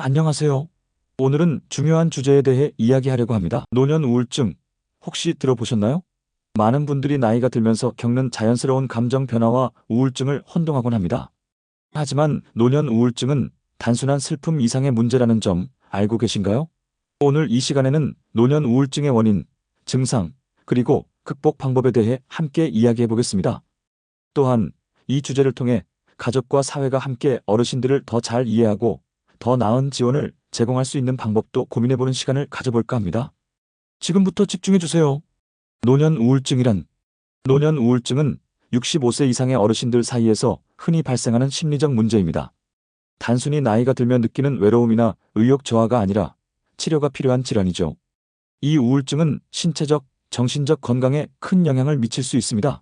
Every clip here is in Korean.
안녕하세요. 오늘은 중요한 주제에 대해 이야기하려고 합니다. 노년 우울증. 혹시 들어보셨나요? 많은 분들이 나이가 들면서 겪는 자연스러운 감정 변화와 우울증을 혼동하곤 합니다. 하지만 노년 우울증은 단순한 슬픔 이상의 문제라는 점 알고 계신가요? 오늘 이 시간에는 노년 우울증의 원인, 증상, 그리고 극복 방법에 대해 함께 이야기해 보겠습니다. 또한 이 주제를 통해 가족과 사회가 함께 어르신들을 더 잘 이해하고 더 나은 지원을 제공할 수 있는 방법도 고민해보는 시간을 가져볼까 합니다. 지금부터 집중해주세요. 노년 우울증이란 노년 우울증은 65세 이상의 어르신들 사이에서 흔히 발생하는 심리적 문제입니다. 단순히 나이가 들면 느끼는 외로움이나 의욕 저하가 아니라 치료가 필요한 질환이죠. 이 우울증은 신체적, 정신적 건강에 큰 영향을 미칠 수 있습니다.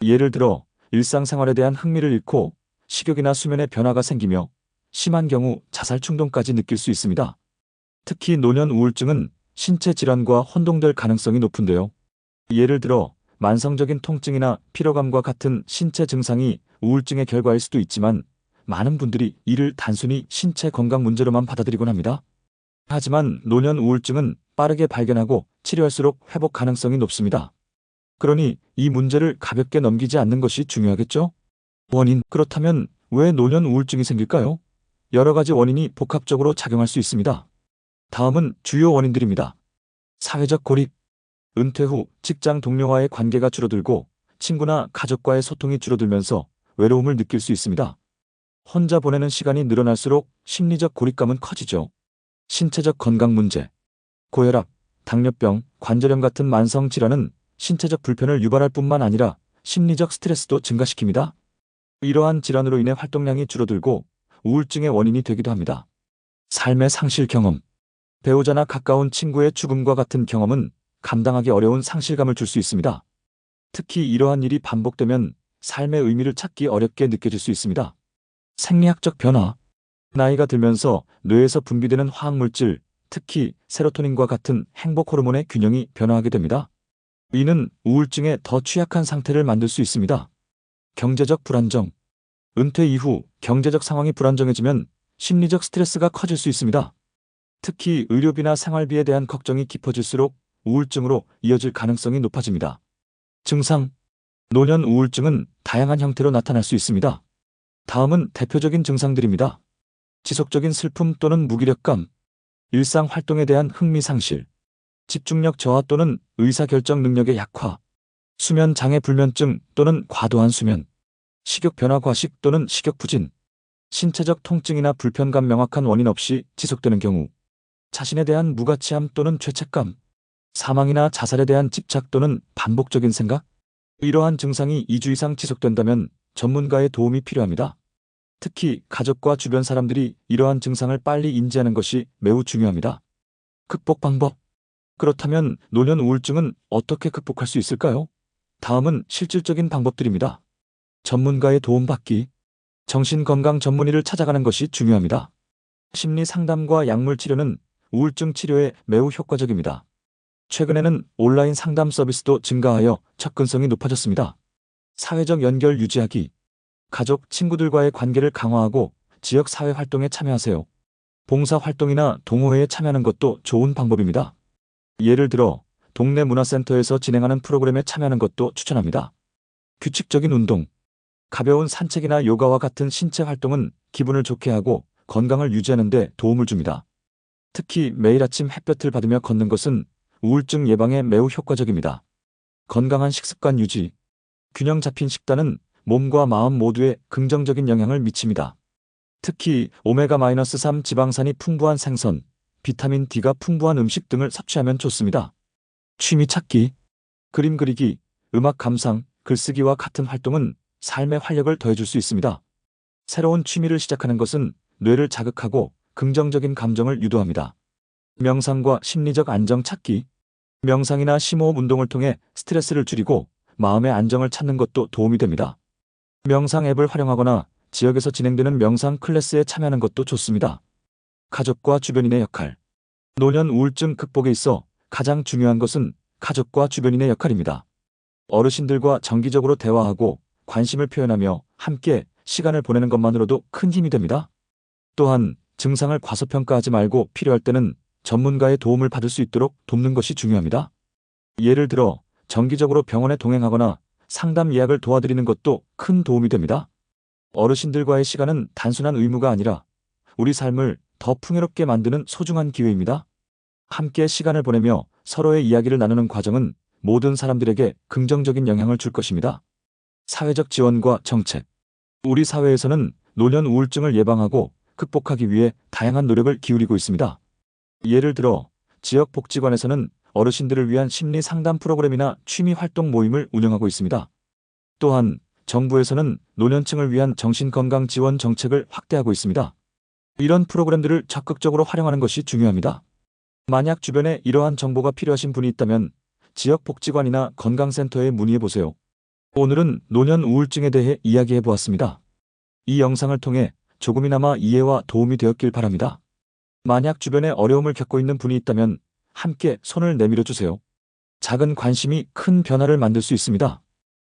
예를 들어 일상생활에 대한 흥미를 잃고 식욕이나 수면에 변화가 생기며 심한 경우 자살 충동까지 느낄 수 있습니다. 특히 노년 우울증은 신체 질환과 혼동될 가능성이 높은데요. 예를 들어 만성적인 통증이나 피로감과 같은 신체 증상이 우울증의 결과일 수도 있지만 많은 분들이 이를 단순히 신체 건강 문제로만 받아들이곤 합니다. 하지만 노년 우울증은 빠르게 발견하고 치료할수록 회복 가능성이 높습니다. 그러니 이 문제를 가볍게 넘기지 않는 것이 중요하겠죠? 원인, 그렇다면 왜 노년 우울증이 생길까요? 여러 가지 원인이 복합적으로 작용할 수 있습니다. 다음은 주요 원인들입니다. 사회적 고립. 은퇴 후 직장 동료와의 관계가 줄어들고 친구나 가족과의 소통이 줄어들면서 외로움을 느낄 수 있습니다. 혼자 보내는 시간이 늘어날수록 심리적 고립감은 커지죠. 신체적 건강 문제. 고혈압, 당뇨병, 관절염 같은 만성 질환은 신체적 불편을 유발할 뿐만 아니라 심리적 스트레스도 증가시킵니다. 이러한 질환으로 인해 활동량이 줄어들고 우울증의 원인이 되기도 합니다. 삶의 상실 경험. 배우자나 가까운 친구의 죽음과 같은 경험은 감당하기 어려운 상실감을 줄 수 있습니다. 특히 이러한 일이 반복되면 삶의 의미를 찾기 어렵게 느껴질 수 있습니다. 생리학적 변화. 나이가 들면서 뇌에서 분비되는 화학물질, 특히 세로토닌과 같은 행복 호르몬의 균형이 변화하게 됩니다. 이는 우울증에 더 취약한 상태를 만들 수 있습니다. 경제적 불안정. 은퇴 이후 경제적 상황이 불안정해지면 심리적 스트레스가 커질 수 있습니다. 특히 의료비나 생활비에 대한 걱정이 깊어질수록 우울증으로 이어질 가능성이 높아집니다. 증상. 노년 우울증은 다양한 형태로 나타날 수 있습니다. 다음은 대표적인 증상들입니다. 지속적인 슬픔 또는 무기력감, 일상 활동에 대한 흥미 상실, 집중력 저하 또는 의사결정 능력의 약화, 수면 장애 불면증 또는 과도한 수면, 식욕 변화 과식 또는 식욕 부진, 신체적 통증이나 불편감 명확한 원인 없이 지속되는 경우, 자신에 대한 무가치함 또는 죄책감, 사망이나 자살에 대한 집착 또는 반복적인 생각. 이러한 증상이 2주 이상 지속된다면 전문가의 도움이 필요합니다. 특히 가족과 주변 사람들이 이러한 증상을 빨리 인지하는 것이 매우 중요합니다. 극복 방법. 그렇다면 노년 우울증은 어떻게 극복할 수 있을까요? 다음은 실질적인 방법들입니다. 전문가의 도움받기. 정신건강 전문의를 찾아가는 것이 중요합니다. 심리 상담과 약물 치료는 우울증 치료에 매우 효과적입니다. 최근에는 온라인 상담 서비스도 증가하여 접근성이 높아졌습니다. 사회적 연결 유지하기. 가족, 친구들과의 관계를 강화하고 지역 사회 활동에 참여하세요. 봉사 활동이나 동호회에 참여하는 것도 좋은 방법입니다. 예를 들어 동네 문화센터에서 진행하는 프로그램에 참여하는 것도 추천합니다. 규칙적인 운동. 가벼운 산책이나 요가와 같은 신체 활동은 기분을 좋게 하고 건강을 유지하는 데 도움을 줍니다. 특히 매일 아침 햇볕을 받으며 걷는 것은 우울증 예방에 매우 효과적입니다. 건강한 식습관 유지. 균형 잡힌 식단은 몸과 마음 모두에 긍정적인 영향을 미칩니다. 특히 오메가-3 지방산이 풍부한 생선, 비타민 D가 풍부한 음식 등을 섭취하면 좋습니다. 취미 찾기. 그림 그리기, 음악 감상, 글쓰기와 같은 활동은 삶의 활력을 더해줄 수 있습니다. 새로운 취미를 시작하는 것은 뇌를 자극하고 긍정적인 감정을 유도합니다. 명상과 심리적 안정 찾기. 명상이나 심호흡 운동을 통해 스트레스를 줄이고 마음의 안정을 찾는 것도 도움이 됩니다. 명상 앱을 활용하거나 지역에서 진행되는 명상 클래스에 참여하는 것도 좋습니다. 가족과 주변인의 역할. 노년 우울증 극복에 있어 가장 중요한 것은 가족과 주변인의 역할입니다. 어르신들과 정기적으로 대화하고 관심을 표현하며 함께 시간을 보내는 것만으로도 큰 힘이 됩니다. 또한 증상을 과소평가하지 말고 필요할 때는 전문가의 도움을 받을 수 있도록 돕는 것이 중요합니다. 예를 들어 정기적으로 병원에 동행하거나 상담 예약을 도와드리는 것도 큰 도움이 됩니다. 어르신들과의 시간은 단순한 의무가 아니라 우리 삶을 더 풍요롭게 만드는 소중한 기회입니다. 함께 시간을 보내며 서로의 이야기를 나누는 과정은 모든 사람들에게 긍정적인 영향을 줄 것입니다. 사회적 지원과 정책. 우리 사회에서는 노년 우울증을 예방하고 극복하기 위해 다양한 노력을 기울이고 있습니다. 예를 들어 지역 복지관에서는 어르신들을 위한 심리 상담 프로그램이나 취미 활동 모임을 운영하고 있습니다. 또한 정부에서는 노년층을 위한 정신건강 지원 정책을 확대하고 있습니다. 이런 프로그램들을 적극적으로 활용하는 것이 중요합니다. 만약 주변에 이러한 정보가 필요하신 분이 있다면 지역 복지관이나 건강센터에 문의해 보세요. 오늘은 노년 우울증에 대해 이야기해 보았습니다. 이 영상을 통해 조금이나마 이해와 도움이 되었길 바랍니다. 만약 주변에 어려움을 겪고 있는 분이 있다면 함께 손을 내밀어 주세요. 작은 관심이 큰 변화를 만들 수 있습니다.